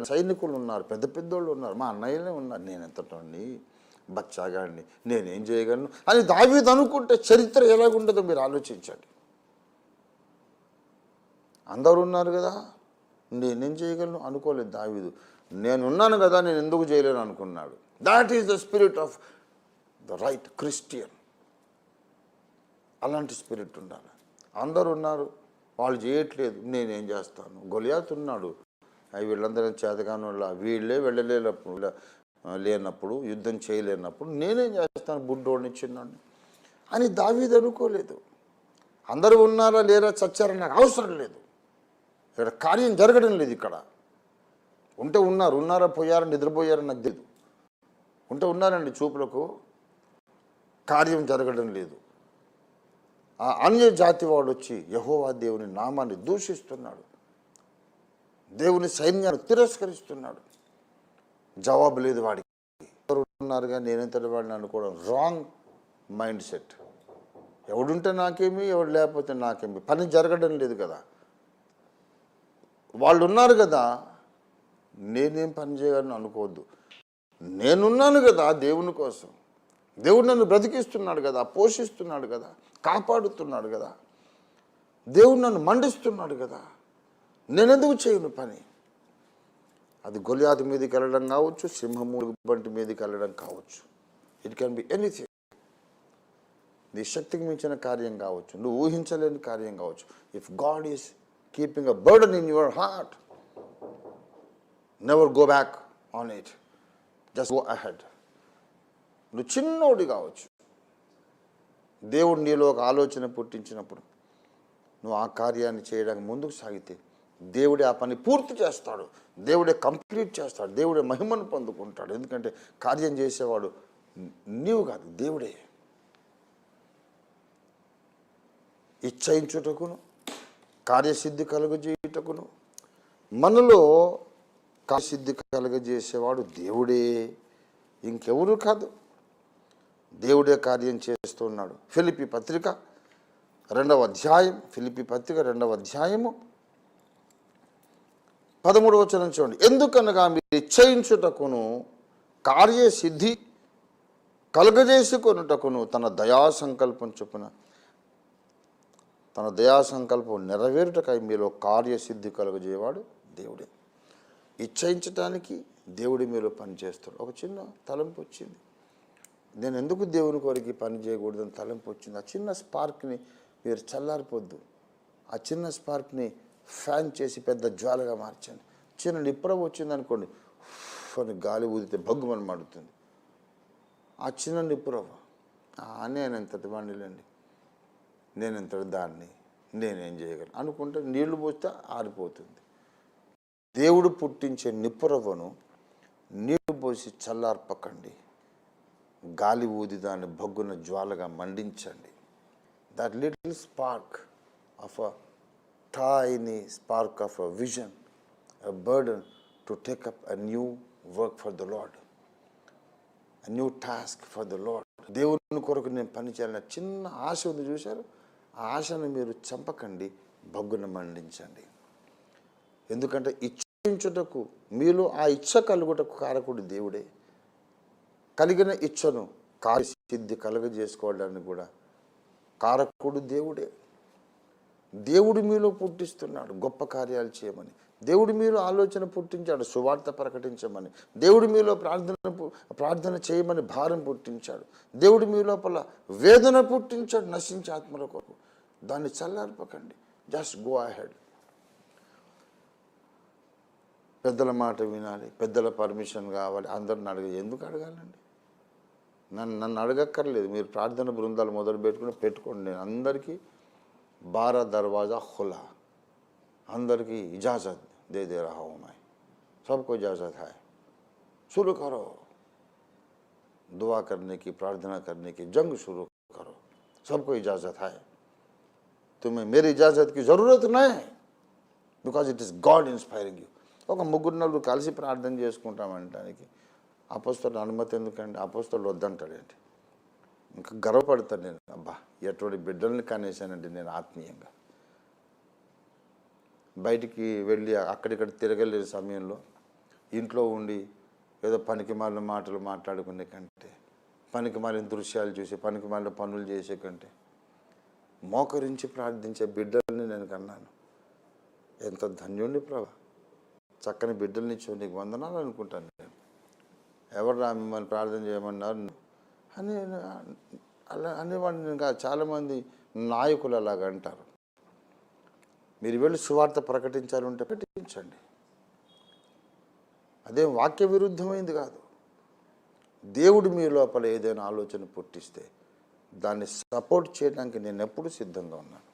సైనికులు ఉన్నారు, పెద్ద పెద్దోళ్ళు ఉన్నారు, మా అన్నయ్యలే ఉన్నారు, నేను ఎంతటోని బచ్చాగాడిని, నేనేం చేయగలను అని దావీదు అనుకుంటే చరిత్ర ఎలాగుంటుందో మీరు ఆలోచించండి. అందరూ ఉన్నారు కదా, నేనేం చేయగలను అనుకోలేదు దావీదు. నేనున్నాను కదా, నేను ఎందుకు చేయలేను అనుకున్నాడు. That is the spirit of the right Christian. అలాంటి స్పిరిట్ ఉండాలి. అందరూ ఉన్నారు, వాళ్ళు చేయట్లేదు, నేనేం చేస్తాను. గొలియాతు ఉన్నాడు, వీళ్ళందరూ చేతగాని వాళ్ళ, వీళ్ళే లేనప్పుడు యుద్ధం చేయలేనప్పుడు నేనేం చేస్తాను, బుడ్డోడిని చిన్నాడిని అని దావీదు అనుకోలేదు. అందరూ ఉన్నారా లేరా చచ్చారని నాకు అవసరం లేదు, ఇక్కడ కార్యం జరగడం లేదు. ఇక్కడ ఉంటే ఉన్నారా పోయారని నిద్రపోయారని నాకు తెలియదు. ఉన్నారండి చూపులకు, కార్యం జరగడం లేదు. ఆ అన్య జాతి వాడు వచ్చి యెహోవా దేవుని నామాన్ని దూషిస్తున్నాడు, దేవుని సైన్యాన్ని తిరస్కరిస్తున్నాడు. జవాబు లేదు వాడికి. ఎవరు ఉన్నారుగా నేనెంతటి వాడిని అనుకోవడం రాంగ్ మైండ్ సెట్. ఎవడుంటే నాకేమి, ఎవడు లేకపోతే నాకేమి, పని జరగడం లేదు కదా. వాళ్ళు ఉన్నారు కదా, నేనేం పని చేయగలను అనుకోవద్దు. నేనున్నాను కదా దేవుని కోసం, దేవుడు నన్ను బ్రతికిస్తున్నాడు కదా, పోషిస్తున్నాడు కదా, కాపాడుతున్నాడు కదా, దేవుడు నన్ను మండిస్తున్నాడు కదా, నేనెందుకు చేయను పని. అది గొలియాతు మీదకి వెళ్ళడం కావచ్చు, సింహమూడు బంటి మీదకి వెళ్ళడం కావచ్చు. It can be anything. నీ శక్తికి మించిన కార్యం కావచ్చు, నువ్వు ఊహించలేని కార్యం కావచ్చు. If God is keeping a burden in your heart, never go back on it, just go ahead. నువ్వు చిన్నోడి కావచ్చు, దేవుడు నీలో ఒక ఆలోచన పుట్టించినప్పుడు నువ్వు ఆ కార్యాన్ని చేయడానికి ముందుకు సాగితే దేవుడే ఆ పని పూర్తి చేస్తాడు, దేవుడే కంప్లీట్ చేస్తాడు, దేవుడే మహిమను పొందుకుంటాడు. ఎందుకంటే కార్యం చేసేవాడు నీవు కాదు, దేవుడే. ఇచ్చయించుటకును కార్యసిద్ధి కలుగజేయుటకును, మనలో కార్యసిద్ధి కలుగజేసేవాడు దేవుడే, ఇంకెవరు కాదు. దేవుడే కార్యం చేస్తున్నాడు. ఫిలిప్పీ పత్రిక 2వ అధ్యాయం, ఫిలిప్పీ పత్రిక 2వ అధ్యాయము 13వ వచనం చూడండి. ఎందుకనగా మీరు ఇచ్చయించుటకును కార్యసిద్ధి కలుగజేసుకొనుటకును తన దయాసంకల్పం చొప్పున, తన దయాసంకల్పం నెరవేరుటకై మీలో కార్యసిద్ధి కలుగజేవాడు దేవుడే. ఇచ్చయించటానికి దేవుడి మీలో పనిచేస్తాడు. ఒక చిన్న తలంపు వచ్చింది, నేను ఎందుకు దేవుని కొరకు పని చేయకూడదని తలంపు వచ్చింది. ఆ చిన్న స్పార్క్ని మీరు చల్లారిపోద్దు, ఆ చిన్న స్పార్క్ని ఫ్యాన్ చేసి పెద్ద జ్వాలగా మార్చండి. చిన్న నిప్పుర వచ్చింది అనుకోండి, అని గాలి ఊదితే భగ్గుమని మండుతుంది. ఆ చిన్న నిప్పురవ, నేనెంతటి వాడినిలేండి, నేనెంతటి దాన్ని, నేనేం చేయగలను అనుకుంటే నీళ్లు పోస్తే ఆరిపోతుంది. దేవుడు పుట్టించే నిప్పురవ్వను నీళ్లు పోసి చల్లార్పకండి, గాలి ఊది దాన్ని భగ్గున జ్వాలగా మండించండి. That little spark of a tiny spark of a vision, a burden to take up a new work for the Lord, a new task for the Lord. దేవుని కొరకు నేను పని చేయాలన్న చిన్న ఆశ ఉంది చూశారు, ఆ ఆశను మీరు చంపకండి, భగ్గున మండించండి. ఎందుకంటే ఇచ్చించుటకు మీలో ఆ ఇచ్చ కలుగుటకు కారకుడు దేవుడే. కలిగిన ఇచ్చను కార్యసిద్ధి కలుగజేసుకోవడానికి కూడా కారకుడు దేవుడే. దేవుడు మీలో పుట్టిస్తున్నాడు గొప్ప కార్యాలు చేయమని, దేవుడు మీలో ఆలోచన పుట్టించాడు సువార్త ప్రకటించమని, దేవుడు మీలో ప్రార్థన చేయమని భారం పుట్టించాడు, దేవుడు మీ లోపల వేదన పుట్టించాడు నశించే ఆత్మల కొరకు. దాన్ని చల్లార్పకండి, జస్ట్ గో అహెడ్. పెద్దల మాట వినాలి, పెద్దల పర్మిషన్ కావాలి, అందరిని ఎందుకు అడగాలండి? నన్ను అడగక్కర్లేదు, మీరు ప్రార్థన బృందాలు మొదలు పెట్టుకోండి. నేను అందరికీ 12 दरवाज़ा खुला, अंदर की इजाज़त दे रहा हूँ मैं, सबको इजाज़त है, शुरू करो दुआ करने की, प्रार्थना करने की, जंग शुरू करो, सबको इजाज़त है, तुम्हें मेरी इजाज़त की ज़रूरत नहीं, because it is God inspiring you. ఒక ముగ్గురు నలుగురు కలిసి ప్రార్థన చేసుకుంటామంటానికి అపోస్తలుల అనుమతి ఎందుకండి? అపోస్తలులు వద్దంటాడేంటి? ఇంకా గర్వపడతాను నేను, అబ్బా ఎటువంటి బిడ్డల్ని కనేసానండి నేను ఆత్మీయంగా. బయటికి వెళ్ళి అక్కడిక్కడ తిరగలేని సమయంలో ఇంట్లో ఉండి ఏదో పనికిమాలిన మాటలు మాట్లాడుకునే కంటే, పనికిమాలిన దృశ్యాలు చూసి పనికిమాలిన పనులు చేసే కంటే మోకరించి ప్రార్థించే బిడ్డల్ని నేను కన్నాను. ఎంత ధన్యుణ్ణి ప్రభా, చక్కని బిడ్డల్ని ఇచ్చావు, నీకు వందనాలు అనుకుంటాను నేను. ఎవరు మిమ్మల్ని ప్రార్థన చేయమన్నారు అని అలా అనేవాడిని నేను కాదు. చాలామంది నాయకులు అలాగ అంటారు. మీరు వెళ్ళి సువార్త ప్రకటించాలంటే ప్రకటించండి, అదేం వాక్య విరుద్ధమైంది కాదు. దేవుడు మీ లోపల ఏదైనా ఆలోచన పుట్టిస్తే దాన్ని సపోర్ట్ చేయడానికి నేను ఎప్పుడూ సిద్ధంగా ఉన్నాను.